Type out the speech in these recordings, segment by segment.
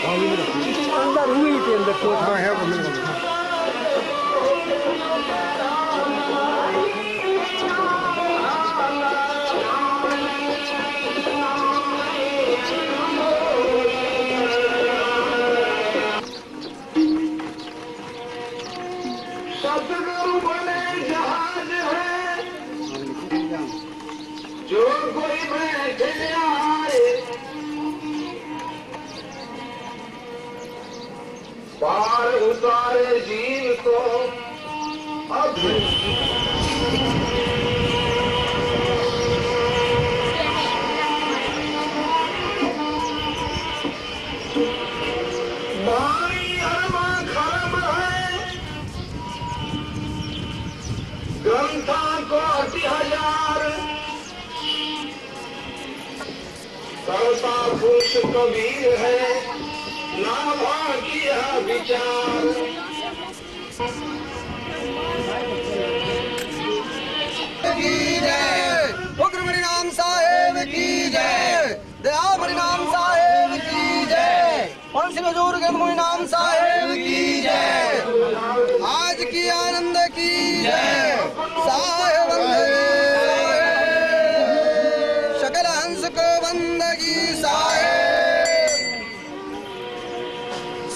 अंदर हुई थी अंदर तो हाँ है वो मिल सतगुरु बने जहाज है जो कोई बैठे आए पार उतारे जीव को अब बाणी अरमा खरम है ग्रंथा को 80,000 करता पुरुष कबीर है नाभा किया विचार की जय, उग्र नाम साहेब की जय, दयामणि नाम साहेब की जय, पंच बुजुर्ग मुनि नाम साहेब की जय, आज की आनंद की जय, साहेब सकल हंस को बंदगी साहेब,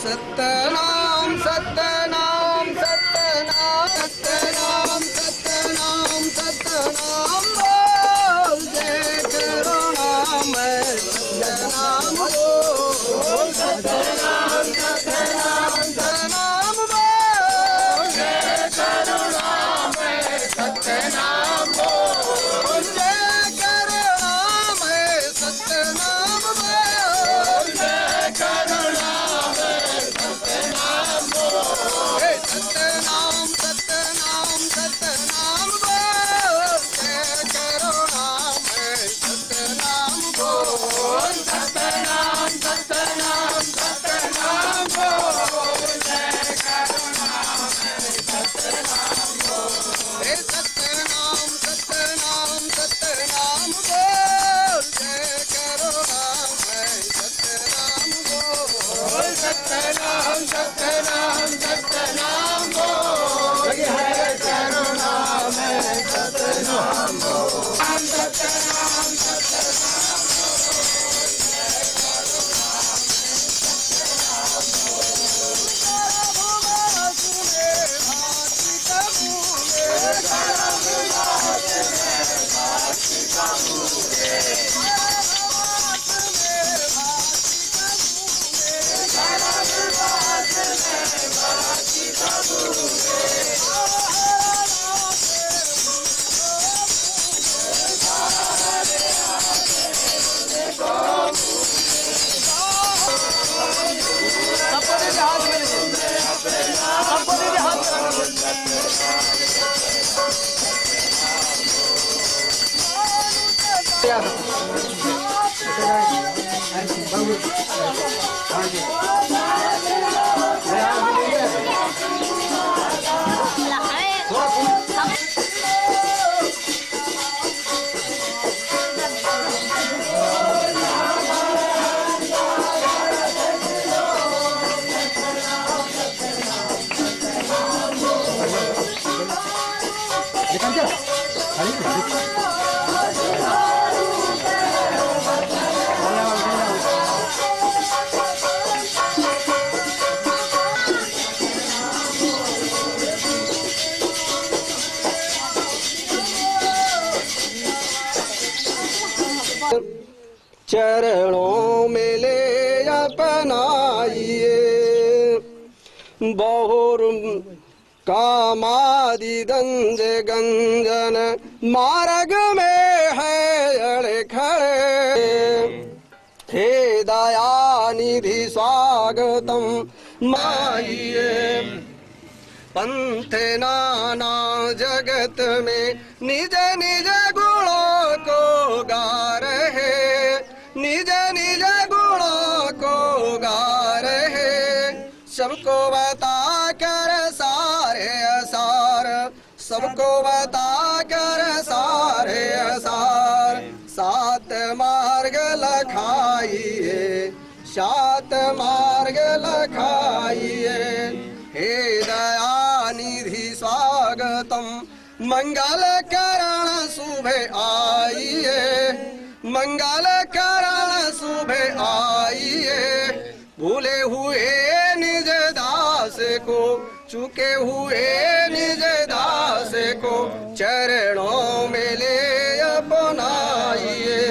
सत्यनाम सत्यनाम सत्यनाम सत्यनाम सत्यनाम सत्यनाम बोल जय करुणामय सत्यनाम बोल सत्यनाम सत्यनाम सत्यनाम बोल जय करुणामय सत्यनाम बोल जय करुणामय सत्यनाम बोल जय करुणामय सत्यनाम बोल सत्यनाम सत्यनाम सत्यनाम बोल जय करुणामय सत्यनाम बोल सत्यनाम सत्यनाम सत्यनाम बोल जय करुणामय सत्यनाम बोल सत्यनाम सत्यनाम सत्यनाम बोल जय करुणामय सत्यनाम बोल सत्यनाम सत्यनाम सत्यनाम बोल जय करुणामय सत्यनाम बोल सत्यनाम सत्यनाम चरणों में ले अपनाइए बहुर कामादि दंज गंजन मार्ग में है अड़े खड़े हे दयानिधि स्वागतम माइए पंथ नाना जगत में निज निज गुणों को गा सबको बता कर सारे असार, सबको बता कर सारे असार। सात मार्ग लखाइए, सात मार्ग लखाइए। हे दयानिधि स्वागतम, मंगल करण शुभ आइए, मंगल करण शुभ आइए। भूले हुए निज दास को, चुके हुए निज दास को, चरणों में ले अपनाइए।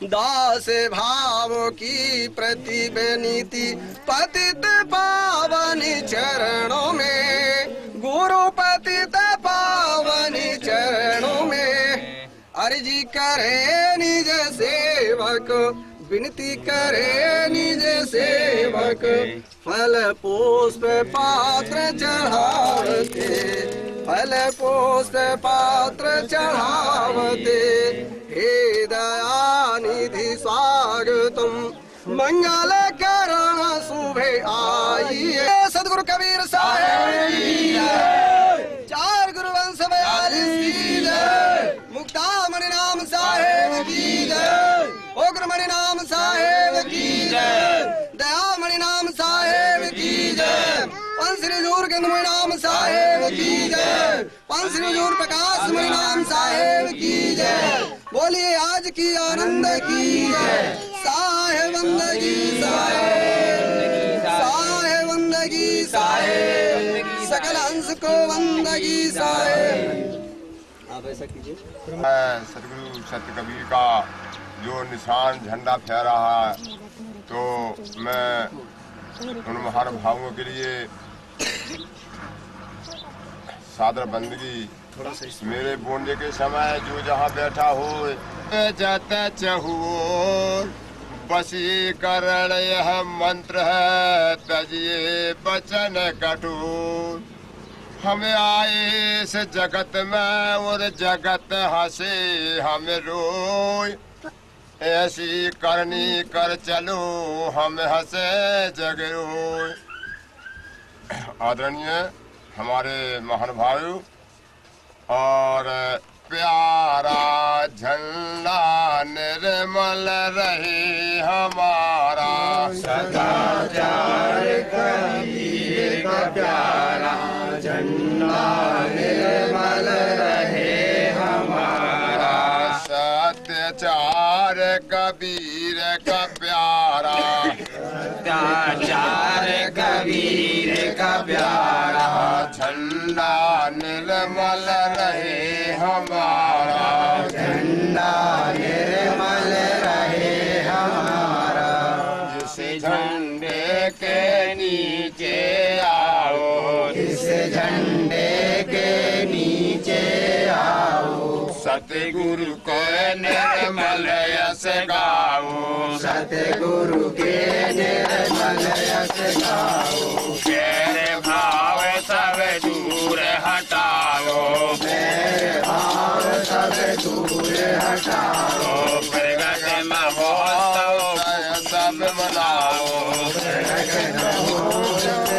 दास भाव की प्रतिबनीति पतित पावन चरणों में, गुरु पतित पावन चरणों में। अर्जी करे निज सेवक, विनती करे निज सेवक, फल पुष्प पात्र चढ़ावते, फल पुष्प पात्र चढ़ावते। हे दयानिधि स्वागतम, मंगल करण शुभ आइए। सदगुरु कबीर साहेब की जय, चार गुरु वंश 42 की जय, मुक्तामणि नाम साहेब की जय, उग्रमणि नाम साहेब की जय, दयामणि नाम साहेब की जय, पंचश्री हजूर गंधमणि नाम साहेब की जय, पंचश्री हजूर प्रकाशमणि नाम साहेब की जय। बोलिए आज की आनंद की जय, साहेब बंदगी साहेब, साहेब बंदगी साहेब, सकल हंस को बंदगी साहेब। आप ऐसा कीजिए। सतगुरु सत्य कबीर का जो निशान झंडा फहरा है, तो मैं उन महानुभावों के लिए सादर बंदगी। मेरे बोंडे के समय जो जहाँ बैठा हो, जत चहु वशीकरण यह मंत्र है, तजिए बचन कठोर। हम आए इस जगत में और जगत हंसे हम रोए, ऐसी करनी कर चलो हम हंसे जग रोए। आदरणीय हमारे महानुभाव और प्यारा झंडा निर्मल रहे हमारा, सदाचार कबीर का प्यारा झंडा निर्मल रहे हमारा। सत्याचार कबीर का प्यारा, सत्याचार कबीर का प्यारा झंडा निर्मल रहे हमारा, झंडा निर्मल रहे हमारा। जिस झंडे के नीचे आओ, जिस झंडे के नीचे आओ, सतगुरु को निर्मल यश गाओ, सतगुरु के निर्मल यश गाओ। मेरे भाव सब दूर हटाओ, मेरे भाव सब दूर हटाओ। प्रगट महोत्सव सब मनाओ, प्रगट महोत्सव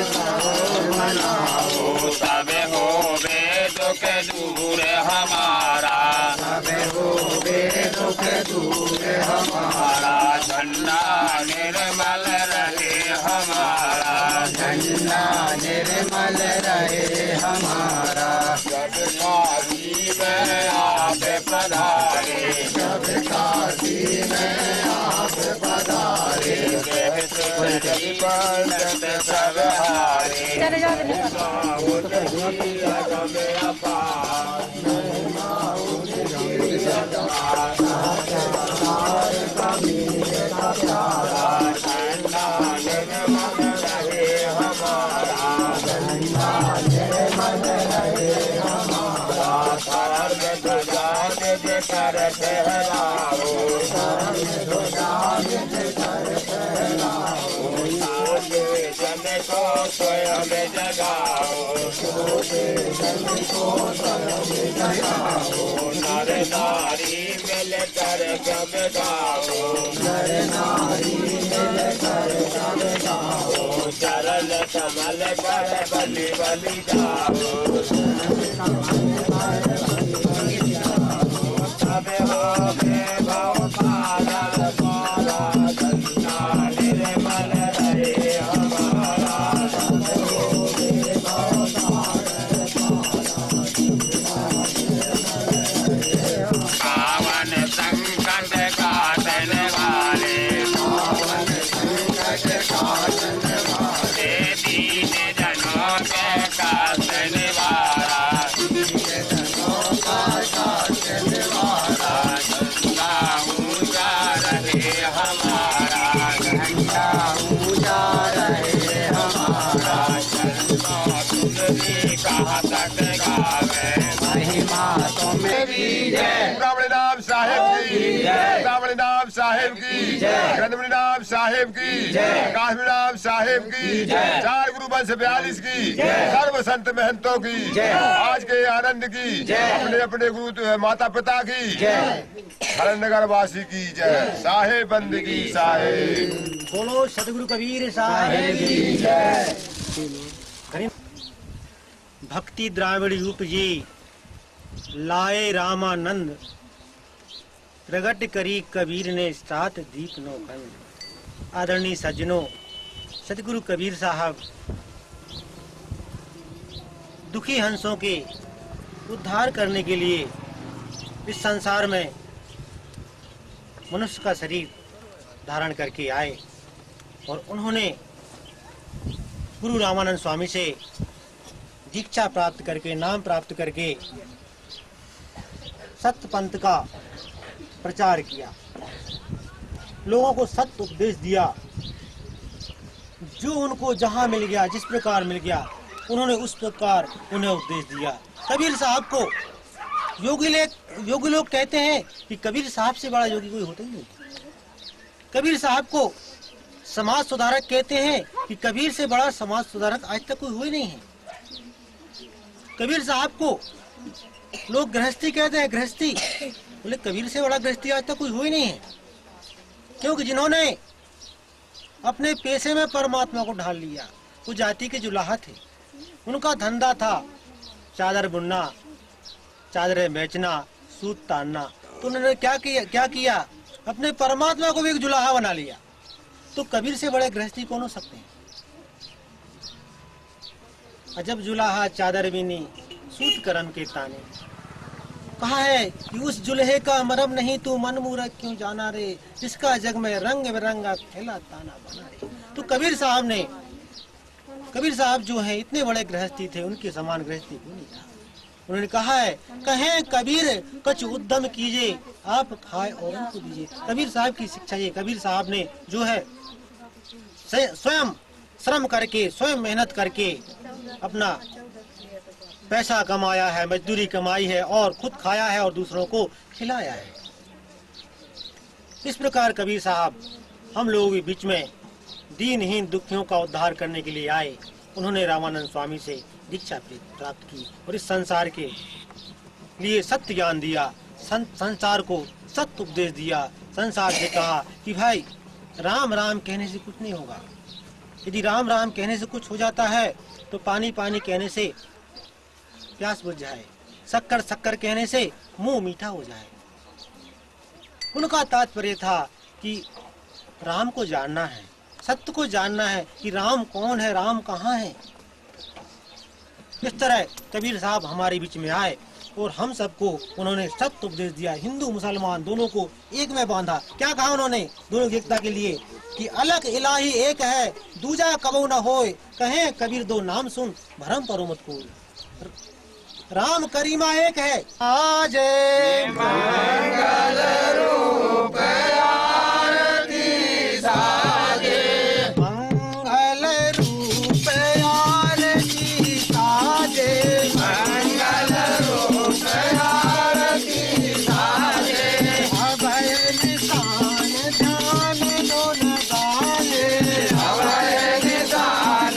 मनाओ। सब होवे दुख दूर हमारा, सब होवे दुख दूर हमारा। झंडा निर्मल रहे हमारा, झंडा निर्मल रहे हमारा। जब काशी में आप पधारे, जब काशी में आप पधारे, पंडित सब हारे। को स्वयं जगाओ नर नारी मिलकर गम गाओ चरण कमल पर बलि बलि जाओ सब हो भव पारा पारा धन्ना निर्मल रहे हमारा पावन संकट काटने वाले दीन जनों के काटने वाला गंगा ऊंचा रहे हमारा गंगा ऊंचा रहे हमारा चरणों तुलसी कहा तक गावे महिमा तुम्हारी जय ब्राह्मण नाम साहेब की जय ब्राह्मण नाम साहेब की जय ग्रंथमणि नाम साहेब की जय काश्मीर नाम साहेब की जय चार गुरु वंश 42 की जय सर्व संत महंतों की जय आज के आनंद की जय अपने अपने गुरु माता पिता की जय हरनगर वासी की जय साहेब बंद की साहेब बोलो सतगुरु कबीर साहेब की जय। भक्ति द्राविड़ रूप जी लाए रामानंद प्रगट करी कबीर ने सात दीप नो खंड। आदरणीय सज्जनों, सतगुरु कबीर साहब दुखी हंसों के उद्धार करने के लिए इस संसार में मनुष्य का शरीर धारण करके आए और उन्होंने गुरु रामानंद स्वामी से दीक्षा प्राप्त करके नाम प्राप्त करके सत्य पंथ का प्रचार किया, लोगों को सत्य उपदेश दिया। जो उनको जहां मिल गया, जिस प्रकार मिल गया, उन्होंने उस प्रकार उन्हें उपदेश दिया। कबीर साहब को योगी लोग कहते हैं कि कबीर साहब से बड़ा योगी कोई होता ही नहीं। कबीर साहब को समाज सुधारक कहते हैं कि कबीर से बड़ा समाज सुधारक आज तक कोई हुआ ही नहीं है। कबीर साहब को लोग गृहस्थी कहते हैं, गृहस्थी बोले कबीर से बड़ा गृहस्थी आज तक कोई हुआ ही नहीं है, क्योंकि जिन्होंने अपने पेशे में परमात्मा को ढाल लिया। वो जाति के जुलाहा थे, उनका धंधा था चादर बुनना, चादरें बेचना, सूत तानना। तो उन्होंने क्या किया अपने परमात्मा को भी एक जुलाहा बना लिया। तो कबीर से बड़े गृहस्थी कौन हो सकते हैं। अजब जुलाहा चादर बिनी सूत करम के ताने। कहा है कि उस जुल्हे का मरम नहीं तू मन मूरख क्यों जाना रे, जिसका जग में रंग बिरंगा खेला ताना बना रे। तो कबीर साहब जो है इतने बड़े गृहस्थी थे, उनके समान गृहस्थी क्यों नहीं था। उन्होंने कहा है कहें कबीर कछ उद्यम कीजिए, आप खाए और उनको दीजिए। कबीर साहब की शिक्षा ये, कबीर साहब ने जो है स्वयं श्रम करके, स्वयं मेहनत करके अपना पैसा कमाया है, मजदूरी कमाई है और खुद खाया है और दूसरों को खिलाया है। इस प्रकार कबीर साहब हम लोगों के बीच में दीनहीन दुखियों का उद्धार करने के लिए आए। उन्होंने रामानंद स्वामी से दीक्षा प्राप्त की और इस संसार के लिए सत्य ज्ञान दिया, संसार को सत्य उपदेश दिया। संसार से कहा कि भाई राम राम कहने से कुछ नहीं होगा। यदि राम राम कहने से कुछ हो जाता है तो पानी पानी कहने से प्यास बुझ जाए, शक्कर शक्कर कहने से मुंह मीठा हो जाए। उनका तात्पर्य था कि राम को जानना है, सत्य को जानना है कि राम कौन है, राम कहाँ है। इस तरह कबीर साहब हमारे बीच में आए और हम सबको उन्होंने सत्य उपदेश दिया। हिंदू मुसलमान दोनों को एक में बांधा। क्या कहा उन्होंने दोनों की एकता के लिए कि अलग इलाही एक है, दूजा कबो न होए, कहें कबीर दो नाम सुन, भरम परो मत कोई। राम करीमा एक है। आज मंगल रूप आरती साजे, मंगल रूप आरती साजे, मंगल रूप आरती साजे। अभय निशान ध्यान दोन गाने, अभय निशान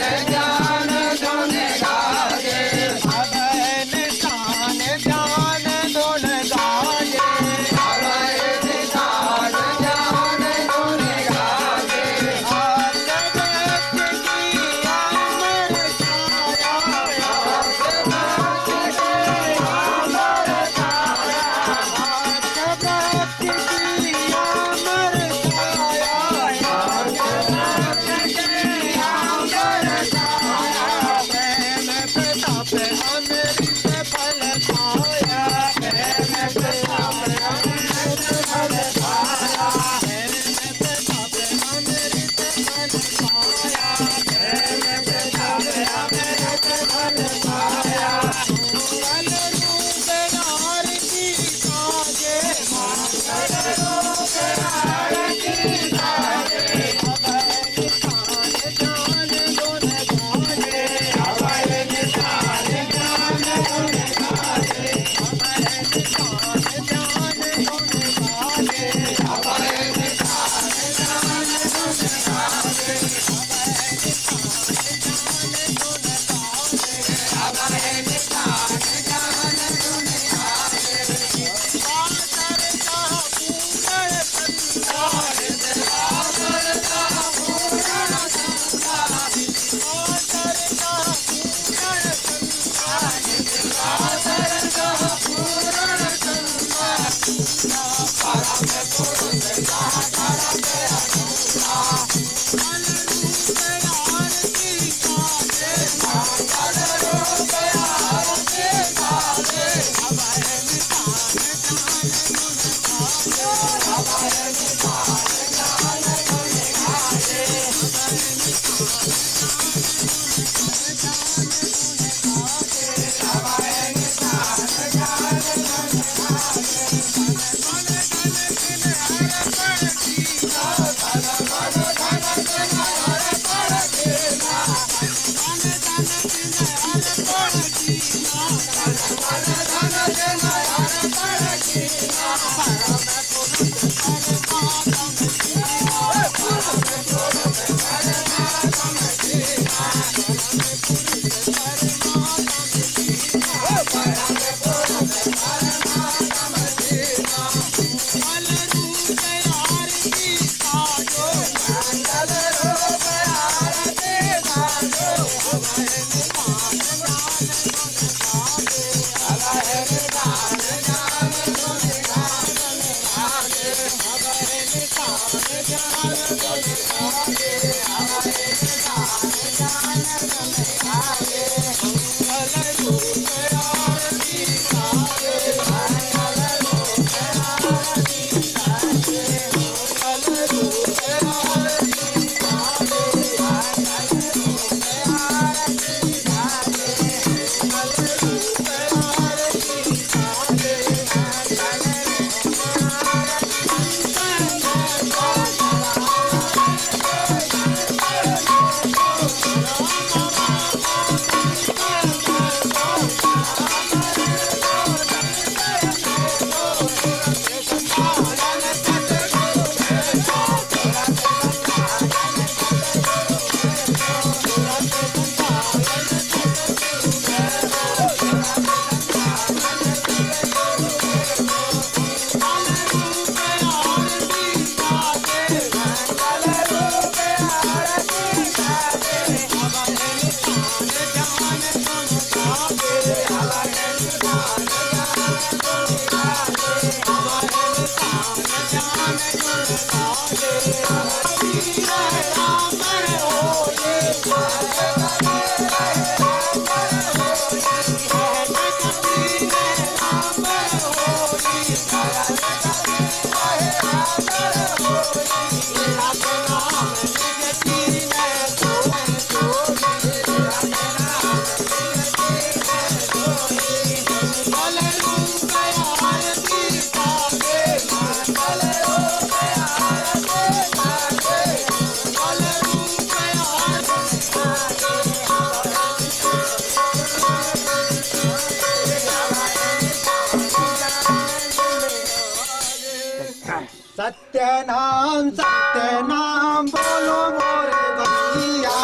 सत्यनाम सत्यनाम बोलो मोरे भैया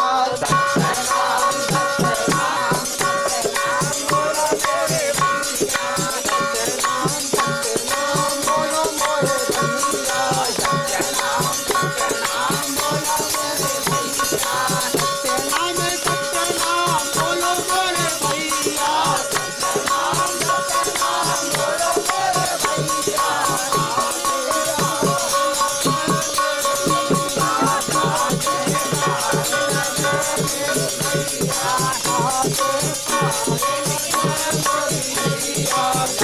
सत्यनाम सत्यनाम सत्यनाम बोलो मोरे भैया सत्यनाम सत्यनाम बोलो मोरे भैया सत्यनाम सत्यनाम बोलो मोरे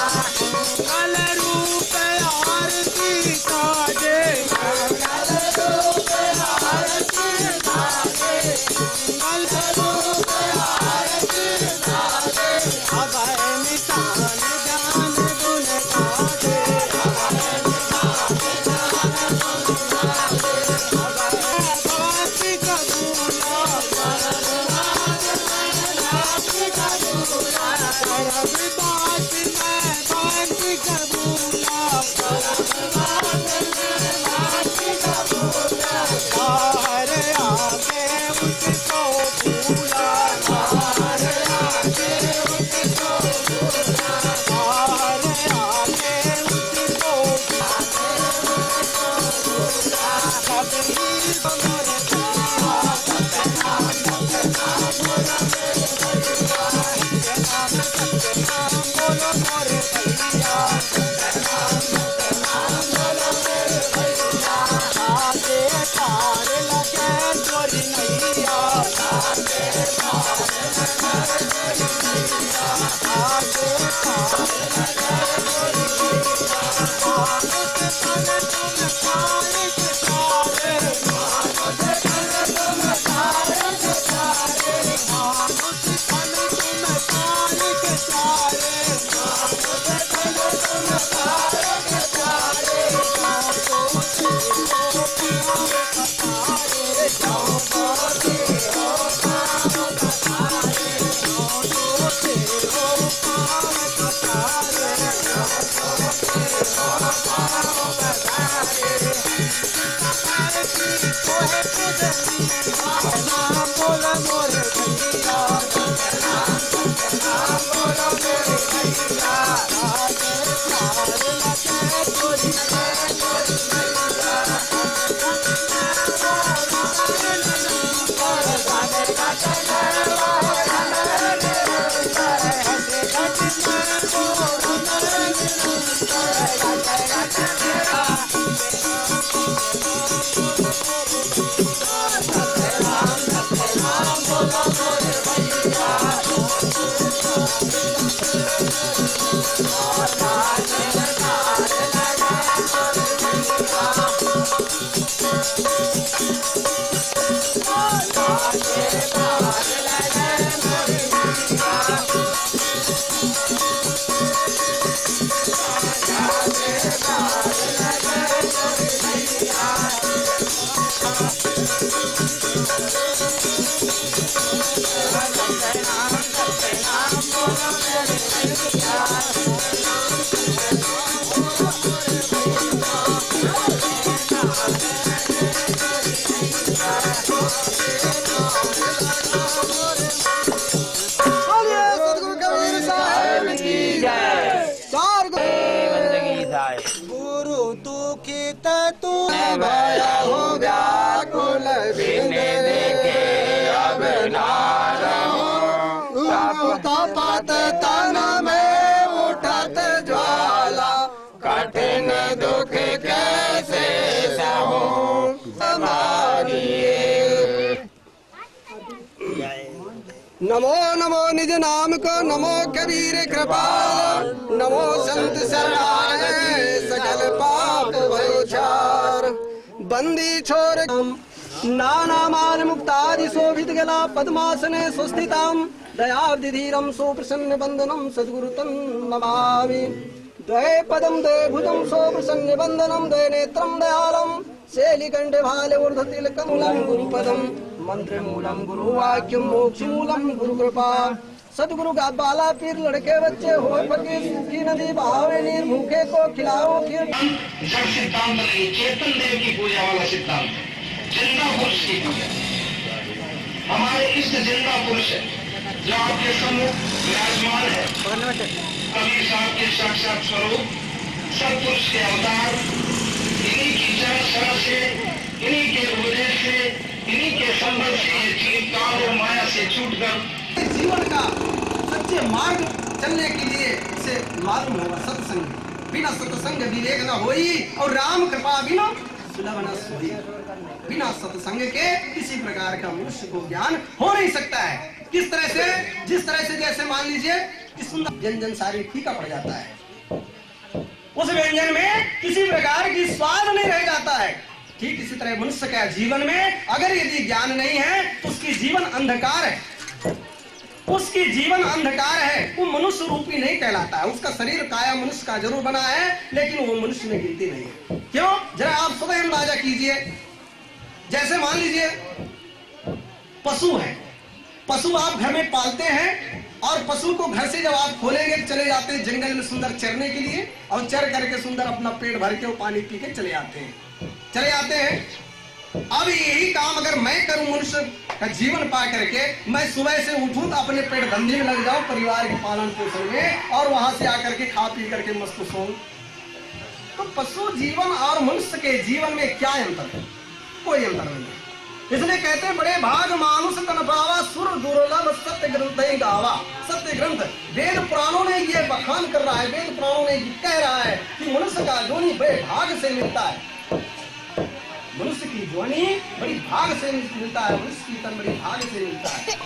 भैया सत्यनाम सत्यनाम बोलो मोरे भैया सत्यनाम सत्यनाम बोलो मोरे भैया बोलो मोरे भैया तू भया हो व्याकुल बिन देखे अब नारहूं तपत तन में उठत ज्वाला कठिन दुख कैसे सहूं हमारी। नमो नमो निज नाम को नमो कबीर कृपाल नमो संत शरणाय सकल पाप भयोचार बंदी छोर नाना माल मुक्तादि शोभित गला पद्मासने सुस्थिताम दयाब्धि धीरम सुप्रसन्न बंदनम सद्गुरु तम नमामि। द्वये पदम द्वये भुजम सुप्रसन्न बंदनम द्वये नेत्रम दयालम शैलिकंठ भाले ऊर्ध्व तिलकमूलम गुरुपदम मंत्र मूलम गुरु वाक्यम मोक्ष मूलम गुरु कृपा सदगुरु का बाला पीर लड़के बच्चे हो फकीर सूखी नदी बहावे नीर भूखे को खिलाओ खीर। जड़ सिद्धांत नहीं, चेतन देव की पूजा वाला सिद्धांत, जिंदा पुरुष की पूजा। हमारे इष्ट जिंदा पुरुष है जो आपके सम्मुख विराजमान है, कबीर साहब के साक्षात स्वरूप सत्पुरुष के अवतार, इन्हीं की चरण शरण से, इन्हीं के उपदेश से, इन्हीं के संबंध से ये जीव काल और माया से छूटकर जीवन का सच्चे मार्ग चलने के लिए इसे मालूम होगा सत्संग, बिना सत्संग विवेक न होई और राम कृपा बिना सुलभ न सोई। बिना सत्संग के किसी प्रकार का मनुष्य को ज्ञान हो नहीं सकता है। किस तरह से? जिस तरह से जैसे मान लीजिए कि सुंदर व्यंजन सारे फीका पड़ जाता है, उस व्यंजन में किसी प्रकार की स्वाद नहीं रह जाता है। ठीक इसी तरह मनुष्य का जीवन में अगर यदि ज्ञान नहीं है तो उसकी जीवन अंधकार है, उसकी जीवन अंधकार है, वो मनुष्य रूपी नहीं कहलाता है। उसका शरीर काया मनुष्य का जरूर बना है लेकिन वो मनुष्य में गिनती नहीं है। क्यों? जरा आप स्वयं अंदाजा कीजिए। जैसे मान लीजिए पशु है, पशु आप घर में पालते हैं और पशु को घर से जब आप खोलेंगे चले जाते हैं जंगल में सुंदर चरने के लिए और चर करके सुंदर अपना पेट भर के पानी पी के चले आते हैं। अब यही काम अगर मैं करूं मनुष्य का जीवन पा करके, मैं सुबह से उठूं तो अपने पेट धंधे में लग जाऊं परिवार के पालन पोषण में और वहां से आकर के खा पी करके मस्त सोऊं, तो पशु जीवन और मनुष्य के जीवन में क्या अंतर है? कोई अंतर नहीं है। इसलिए कहते हैं बड़े भाग मानुष तन पावा सुर दुर्लभ सत्य ग्रंथ गावा। सत्य ग्रंथ वेद पुराणों ने ये बखान कर रहा है, वेद पुराणों ने कह रहा है कि मनुष्य का जोनी बड़े भाग से मिलता है, मनुष्य की जोनी बड़ी भाग से मिलता है, मनुष्य की तन बड़ी भाग से मिलता है,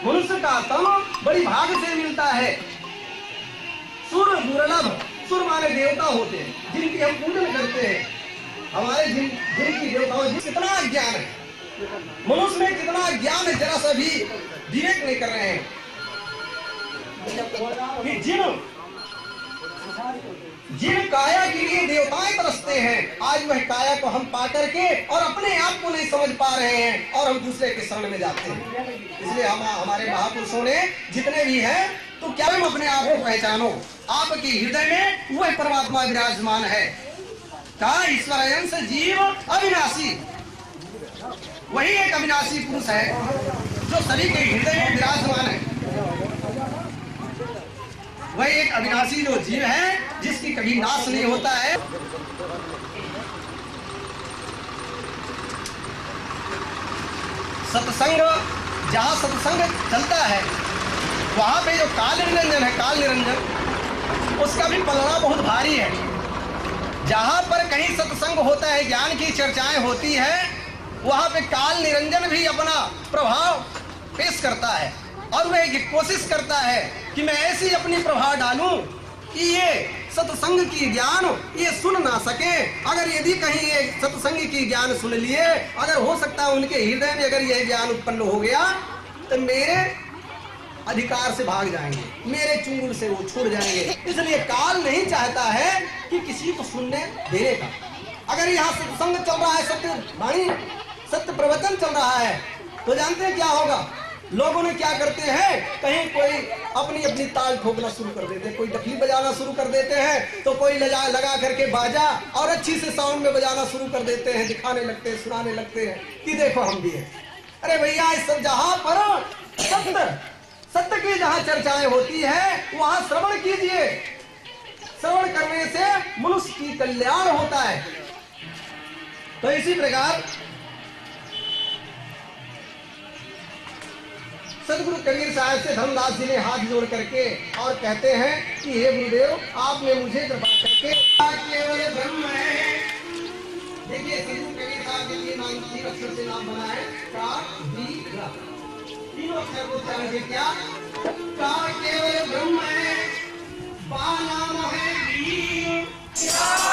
मनुष्य का तन बड़ी भाग से मिलता है। सुर दुर्लभ, सुर माने देवता होते हैं जिनकी हम पूजन करते हैं, हमारे जिनकी देवताओं कितना ज्ञान है, मनुष्य में कितना ज्ञान है, जरा सा भी विवेक नहीं कर रहे हैं कि जिन काया के लिए देवताएं तरसते हैं, आज वह काया को हम पा करके और अपने आप को नहीं समझ पा रहे हैं और हम दूसरे के शरण में जाते हैं। इसलिए हमारे महापुरुषों ने जितने भी हैं तो क्या हम अपने आप को पहचानो, आपके हृदय में वह परमात्मा विराजमान है। कहा ईश्वर अंश जीव अविनाशी, वही एक अविनाशी पुरुष है जो सभी के हृदय में विराजमान है। वही एक अविनाशी जो जीव है जिसकी कभी नाश नहीं होता है। सत्संग, जहाँ सत्संग चलता है वहां पे जो काल निरंजन है, काल निरंजन, उसका भी पलड़ा बहुत भारी है। जहां पर कहीं सत्संग होता है, ज्ञान की चर्चाएं होती है, वहां पे काल निरंजन भी अपना प्रभाव पेश करता है और वह ये कोशिश करता है कि मैं ऐसी अपनी प्रभाव डालूं कि ये सत्संग की ज्ञान ये सुन ना सके। अगर यदि कहीं ये सत्संग की ज्ञान सुन लिए, अगर हो सकता है उनके हृदय में अगर यह ज्ञान उत्पन्न हो गया तो मेरे अधिकार से भाग जाएंगे, मेरे चुंगल से वो छूट जाएंगे। इसलिए काल नहीं चाहता है कि किसी को सुनने देने का। अगर यहाँ सत्संग चल रहा है, सत्य वाणी, सत्य प्रवचन चल रहा है, तो जानते हैं क्या होगा? लोगों ने क्या करते हैं, कहीं कोई अपनी अपनी ताल ठोकना शुरू कर देते हैं, कोई डफली बजाना शुरू कर देते हैं, तो कोई लगा करके बाजा और अच्छी से साउंड में बजाना शुरू कर देते हैं, दिखाने लगते हैं, सुनाने लगते हैं कि देखो हम भी हैं। अरे भैया, इस सब जहां पर सत्य की जहां चर्चाएं होती है वहां श्रवण कीजिए। श्रवण करने से मनुष्य की कल्याण होता है। तो इसी प्रकार सदगुरु कबीर साहब से धर्मदास जी ने हाथ जोड़ करके और कहते हैं कि हे गुरुदेव, आपने मुझे कृपा करके केवल ब्रह्म है। देखिए सदगुरु कबीर साहब के लिए नाम 3 अक्षर से नाम बना है का बी रा। तीनों अक्षर को उच्चारण से क्या का केवल ब्रह्म है, बा नाम है बी। तेरा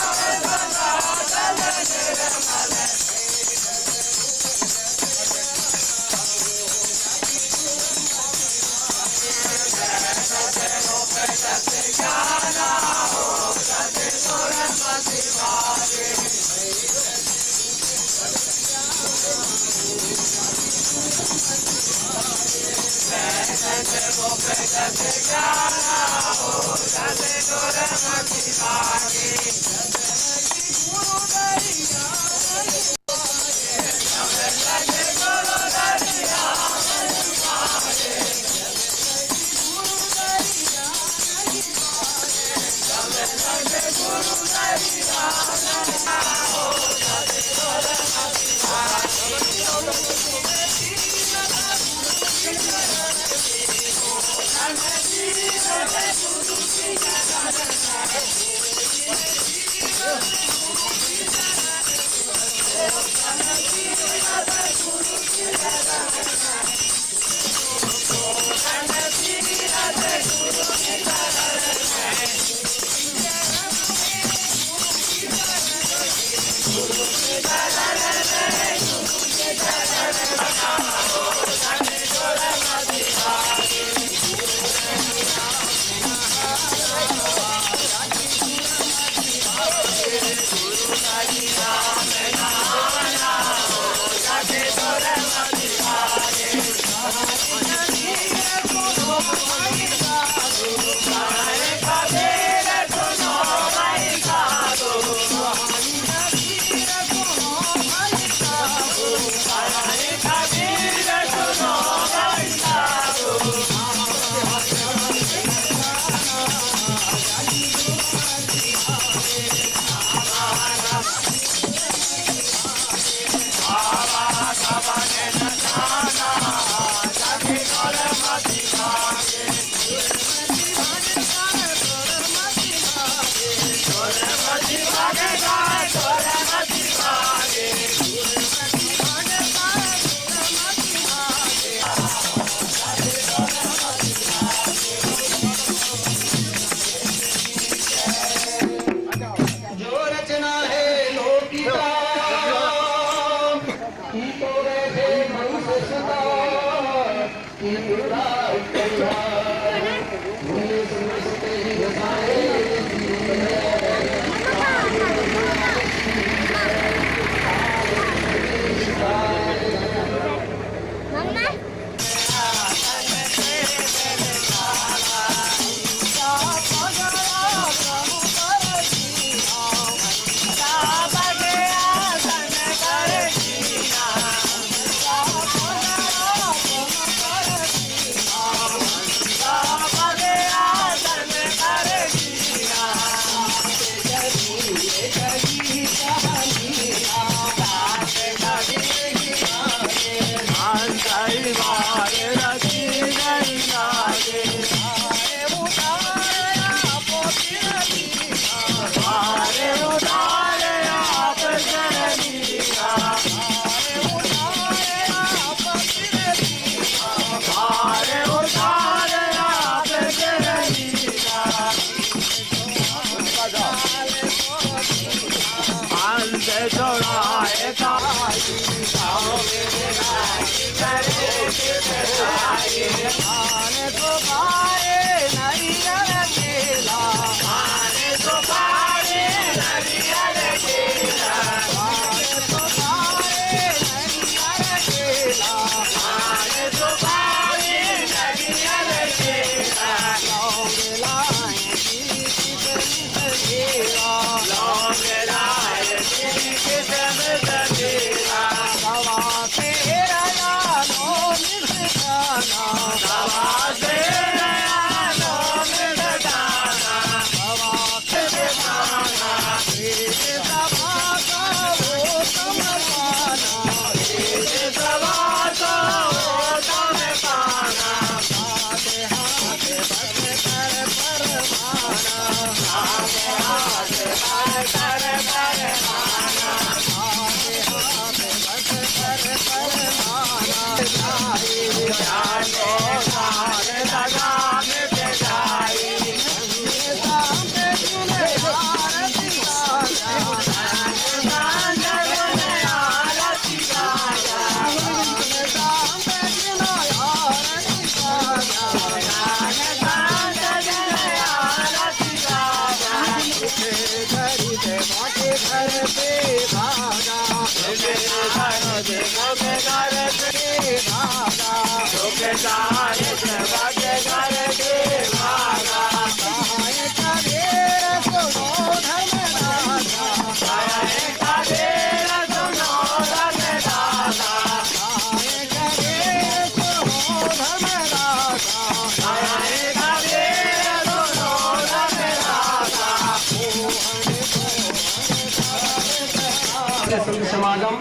संत समागम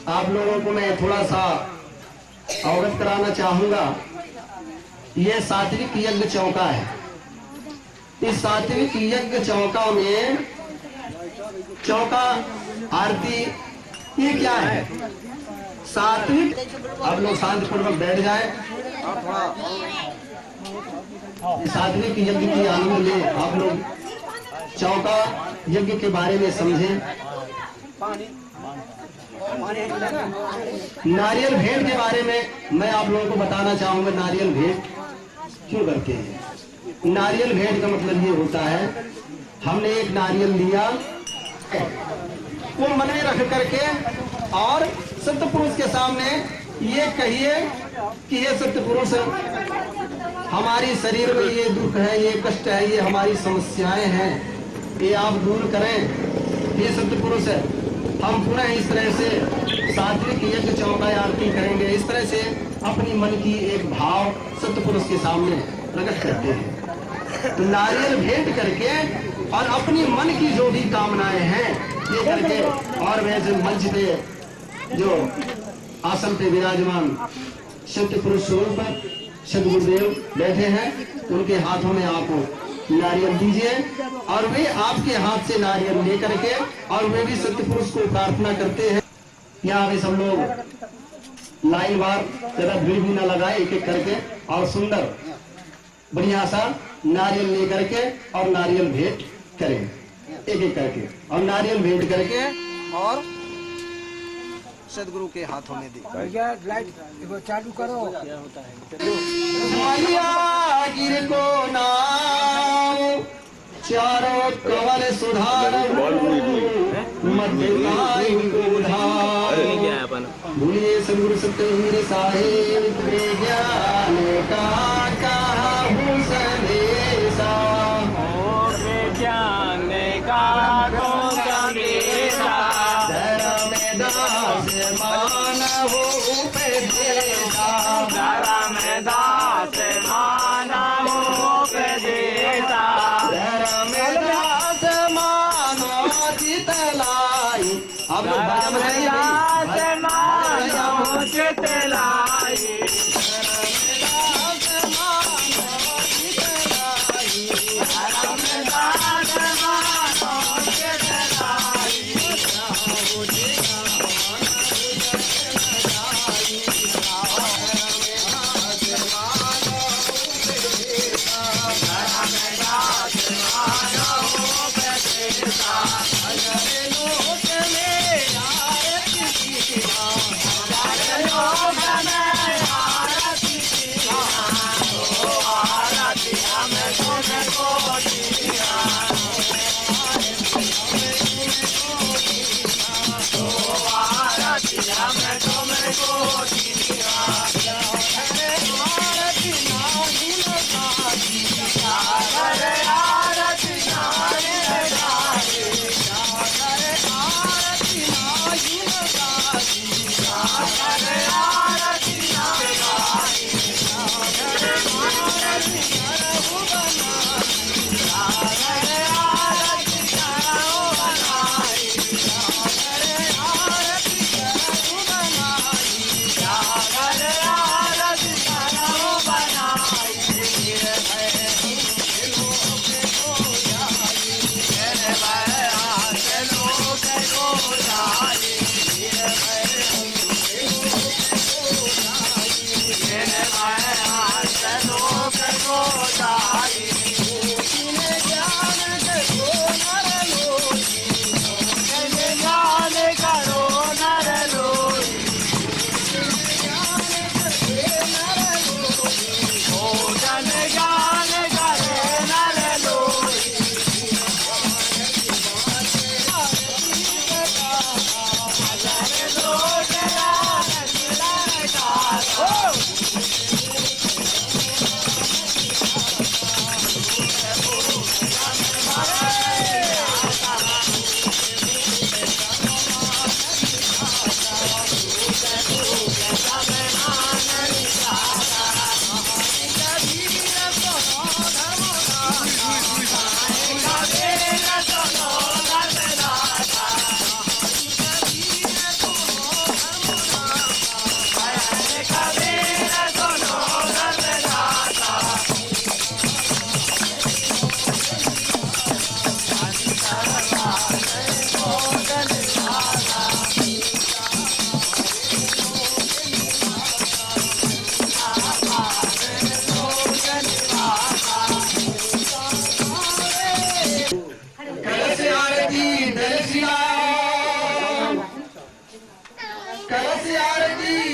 आप लोगों को मैं थोड़ा सा अवगत कराना चाहूंगा। ये सात्विक यज्ञ चौका है। इस सात्विक यज्ञ चौका में चौका आरती ये क्या है? सात्विक। आप लोग शांतिपूर्वक बैठ जाए। सात्विक यज्ञ की आनंद ले। आप लोग चौका यज्ञ के बारे में समझें। नारियल भेंट के बारे में मैं आप लोगों को बताना चाहूंगा। नारियल भेंट क्यों करते हैं? नारियल भेंट का मतलब ये होता है, हमने एक नारियल लिया, वो मन में रख करके और सत्य पुरुष के सामने ये कहिए कि ये सत्य पुरुष, हमारी शरीर में ये दुख है, ये कष्ट है, ये हमारी समस्याएं हैं, ये आप दूर करें। ये सत्य पुरुष है। हम पुनः इस तरह से सात्विक यज्ञ चौका आरती करेंगे। इस तरह से अपनी मन की एक भाव सत्य पुरुष के सामने प्रकट करते हैं। तो नारियल भेंट करके और अपनी मन की जो भी कामनाएं हैं ये करके, और वैसे मंच पे जो आसन पे विराजमान सत्य पुरुष स्वरूप सदगुरुदेव बैठे हैं, उनके हाथों में आप नारियल दीजिए और वे आपके हाथ से नारियल लेकर के, और वे भी सत्य पुरुष को प्रार्थना करते हैं। यहाँ पे सब लोग लाइन बार ज्यादा भीड़ भी ना लगाए, एक एक करके और सुंदर बढ़िया सा नारियल लेकर के और नारियल भेंट करें, एक एक करके, और नारियल भेंट करके और सदगुरु के हाथों में दी। लाइट चालू करो। मैया गिर को नाम चारों कवल सुधार मध्य भूलिए सदगुरु सत्यवीर साहेब के ज्ञान का कहा संदेशा, ज्ञान का संदेशा, धर्म दास मानव उपदेशा, धर्म दास मानव उपदेशा, धर्म दास मानव चितलाई। आप लोग भजन दास मानव चितलाई, लोक में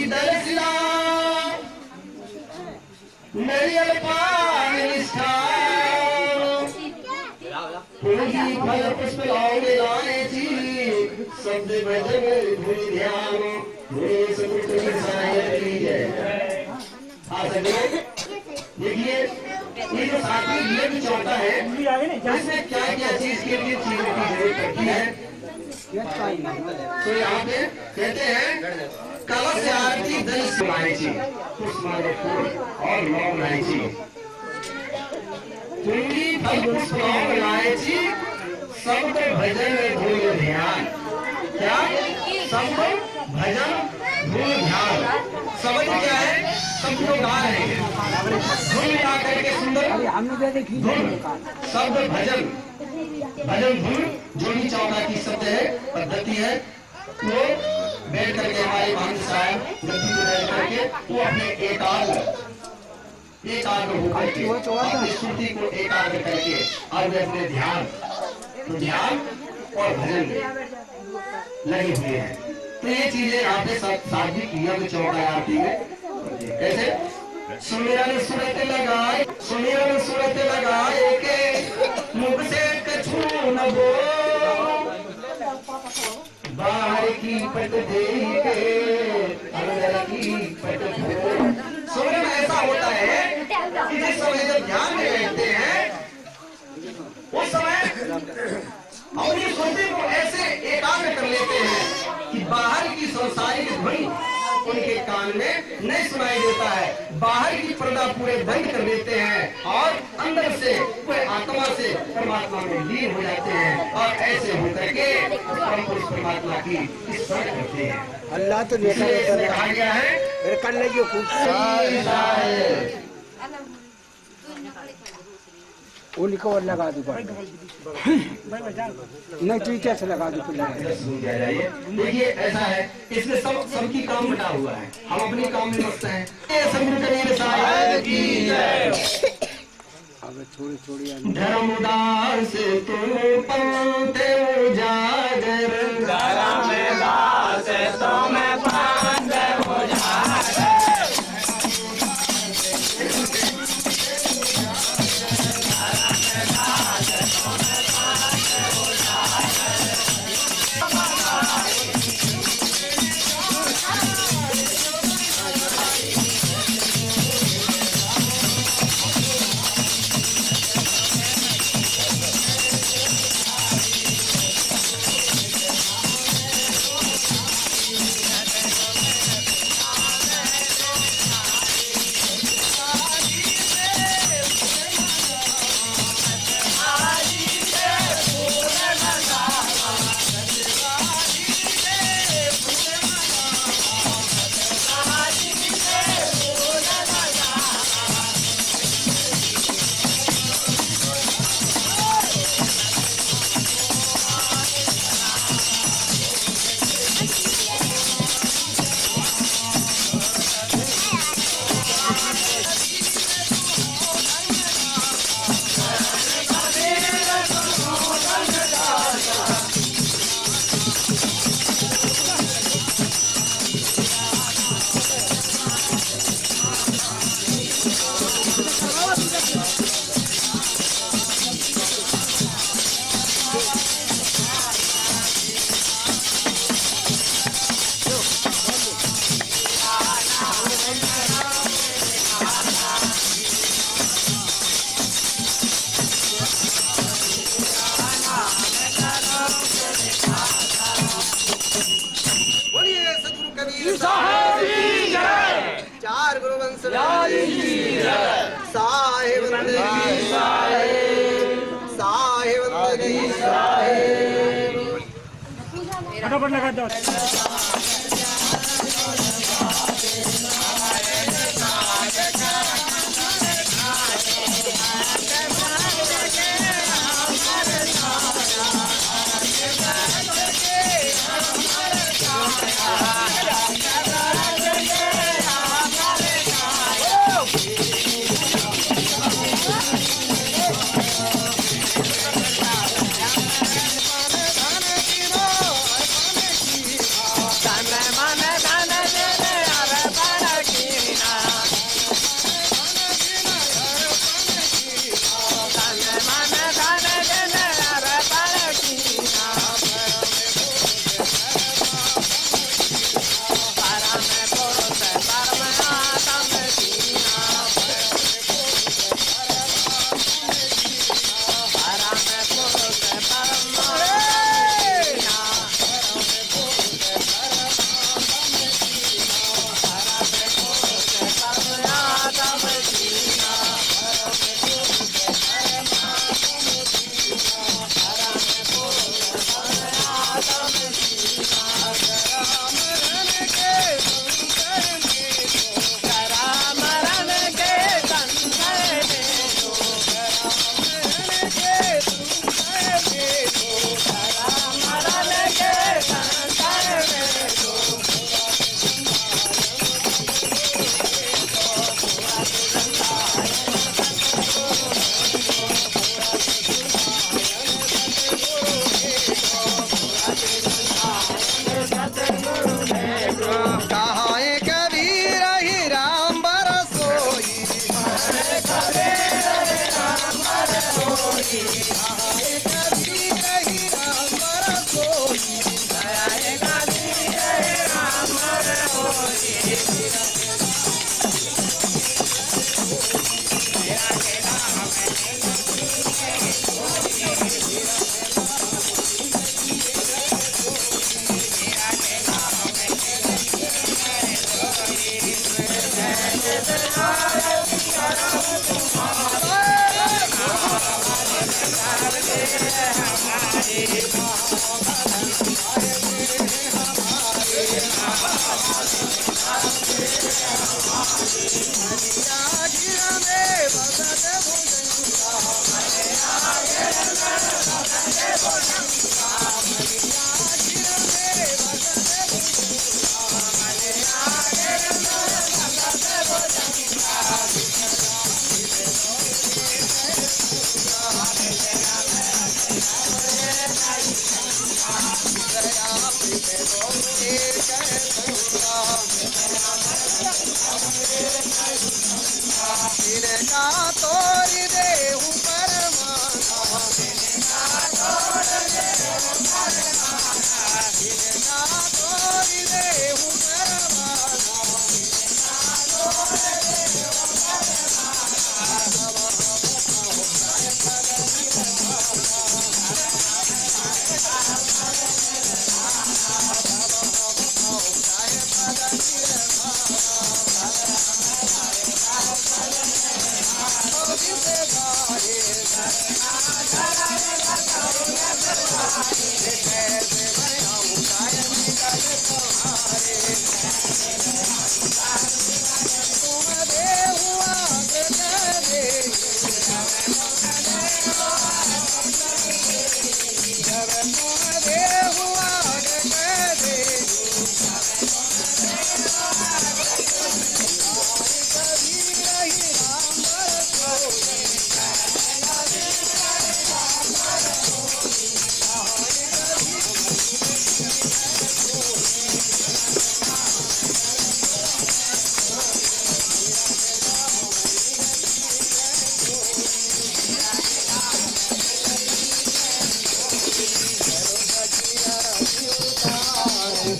दर्शना नरियल पान निष्ठान पूजी फल पुष्प लाओगे लाएची शब्द भजन धुनि ध्यान मेरे सतगुरु साहिब की जय। देखिए ये जो सातवीं ये भी चौथा है, इसमें क्या क्या चीज के लिए चीजों की जरूरत पड़ती है। तो यहाँ पे कहते हैं कलश आरती दल सुनायची पुष्पांजलि फूल और लौंग लायची तुंगी फल पुष्प लौंग लायची सबको भजन में धूल ध्यान। क्या सबको भजन धूल ध्यान समझ क्या है, सब लोग गा रहे हैं धुन गा करके सुंदर धुन शब्द भजन भजन धुन जो भी चौथा की शब्द है पद्धति है वो बैठ करके हमारे महान साहब गद्दी में बैठ करके वो अपने एकाग्र होकर के अपनी श्रुति को एकाग्र करके और वे अपने ध्यान और भजन में लगे हुए हैं। तो ये चीजें यहाँ पे सात्विक नियम चौथा आती है। कैसे सुमिरन सूरत लगाए के मुख से कछु न बोल बाहर की पट दे के अंदर की पट खोल। सुमिरन ऐसा होता है कि जिस समय जब ध्यान में बैठते हैं उस समय अपनी श्रुति को ऐसे एकाग्र कर लेते हैं कि बाहर की संसारिक ध्वनि उनके कान में नहीं सुनाई देता है। बाहर की पर्दा पूरे बंद कर देते हैं और अंदर से पूरे आत्मा से परमात्मा में लीन हो जाते हैं और ऐसे होकर के परम पुरुष परमात्मा की स्मरण करते हैं। अल्लाह तो कहा गया है कर लेगी उनको और लगा दो नहीं तो कैसे लगा दो। देखिए ऐसा है इसमें सबकी काम बटा हुआ है, हम अपने काम में मस्त हैं। छोड़ी धर्मदास तू पंथ उजागर धर्मदास तो मैं पंथ उजागर फटाफट लगा दो। मन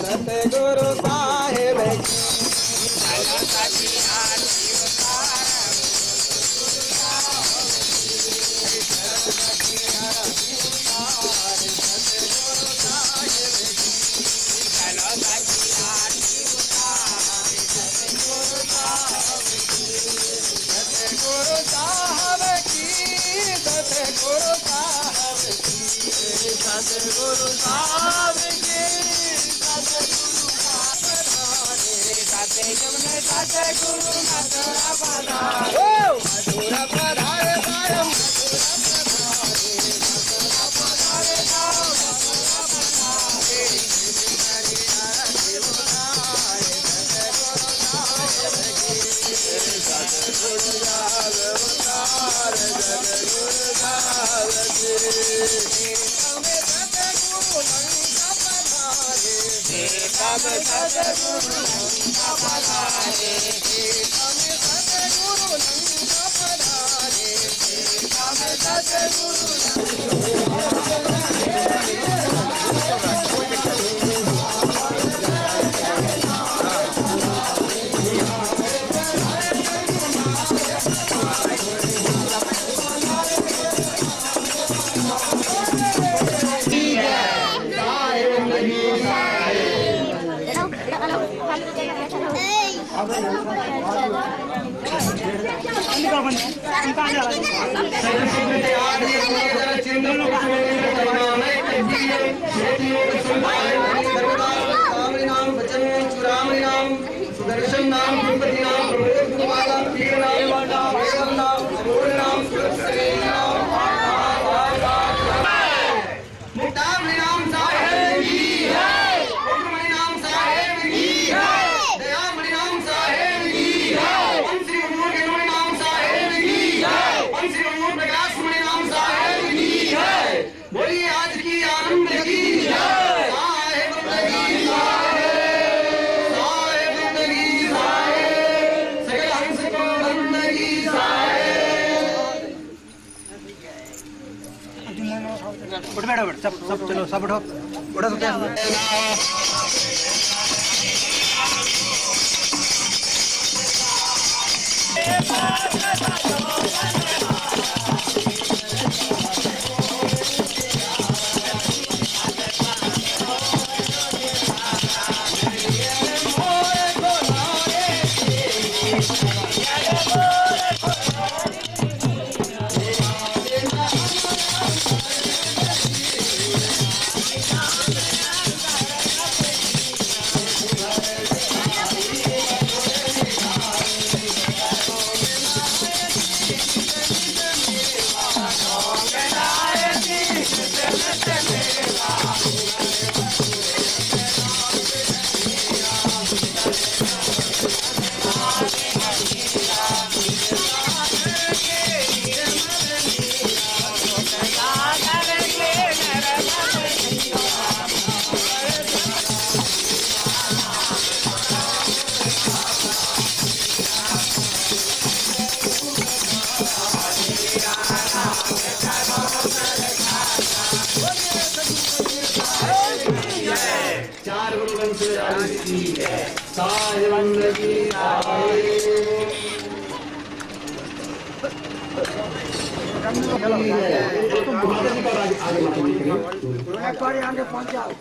सतगुरु साहेब सुदर्शन नाम गणपति नाम प्रबोध कुमार पीर नाम वेदम नाम अमोल नाम सुरक्षे नाम मुक्तामणि नाम साहेब की है, उग्रमणि नाम साहेब की है, दयामणि नाम साहेब की है, पंचरी अमूल गणमणि नाम साहेब की है, पंचरी अमूल प्रकाशमणि नाम साहेब की है। बोलिए आज की आनंद की जय, साहेब की साहेब, साहेब की साहेब, सकल हंस को बंद की साहेब। उठ बैठो, सब चलो, सब उठो। उड़ा सकते हैं। चार गुरु वंश की साहिबंद की आगे पहुंच जाओ।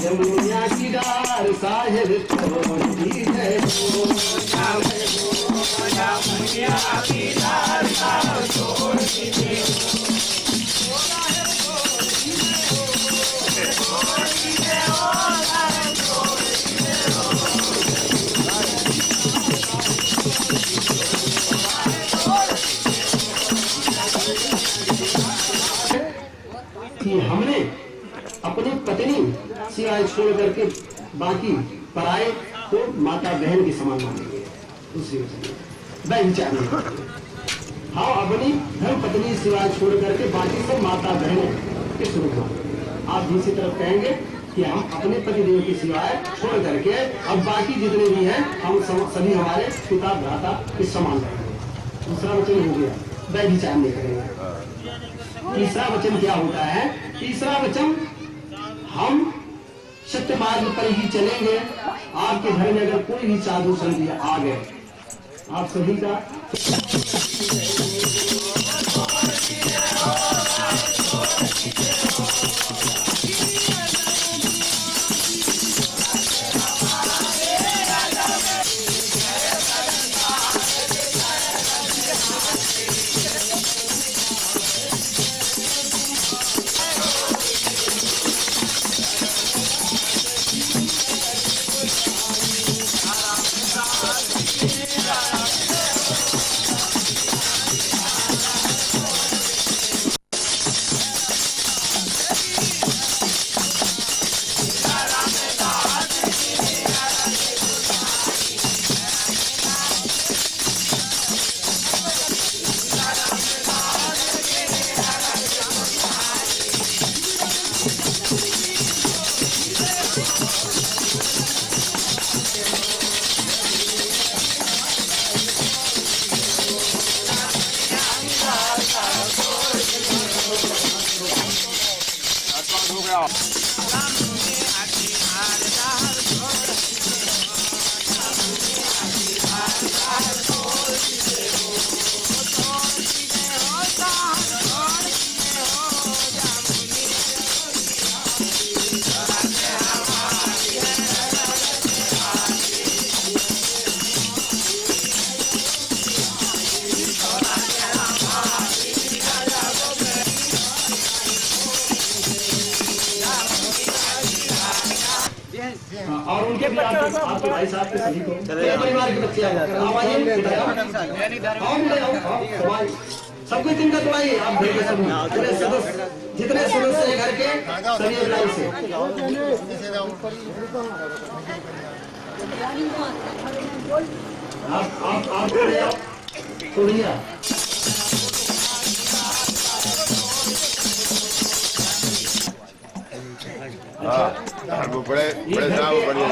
जमुनिया की डार साहिब कि हमने अपनी पत्नी सिवाय छोड़ करके बाकी पराए को माता बहन के समान मानेंगे। दूसरी वह विचार नहीं। हाँ, अपनी धर्म पत्नी सिवाय छोड़ करके बाकी सब माता बहन के स्वरूप मानेंगे। आप दूसरी तरफ कहेंगे कि हम अपने पतिदेव के सिवाय छोड़ करके अब बाकी जितने भी हैं हम सभी हमारे पिता भ्राता के समान रहेंगे। दूसरा वचन हो गया, वह विचार नहीं करेंगे। तीसरा वचन क्या होता है? तीसरा वचन, हम सत्य मार्ग पर ही चलेंगे। आपके घर में अगर कोई भी साधु संत आ गए, आप सभी का और उनके भी आपके भाई साहब के सभी को परिवार के बच्चे सबको तिनका तो आइए। आप जितने सदस्य हैं घर के सभी लाइन से आप सुनिए। वो बड़े बड़े साहब बढ़िया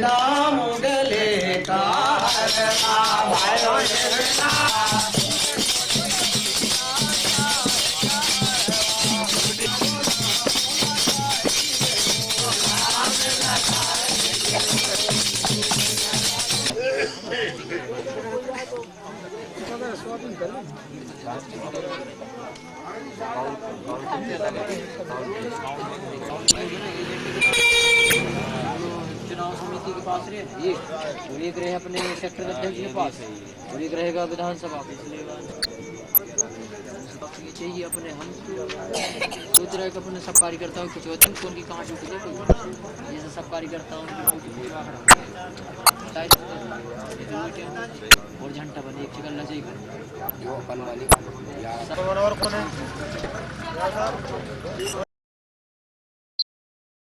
नाम गले का चुनाव समिति के पास रहे ये और एक रहे अपने सेक्टर अध्यक्ष के पास और एक रहेगा विधानसभा पिछले बार ये चाहिए अपने। हम सोच रहे कि अपने सब कार्यकर्ताओं कुछ होते हैं उनकी कहाँ टूट गई जैसे सब कार्यकर्ताओं और झंडा बने एक चिकन चाहिए।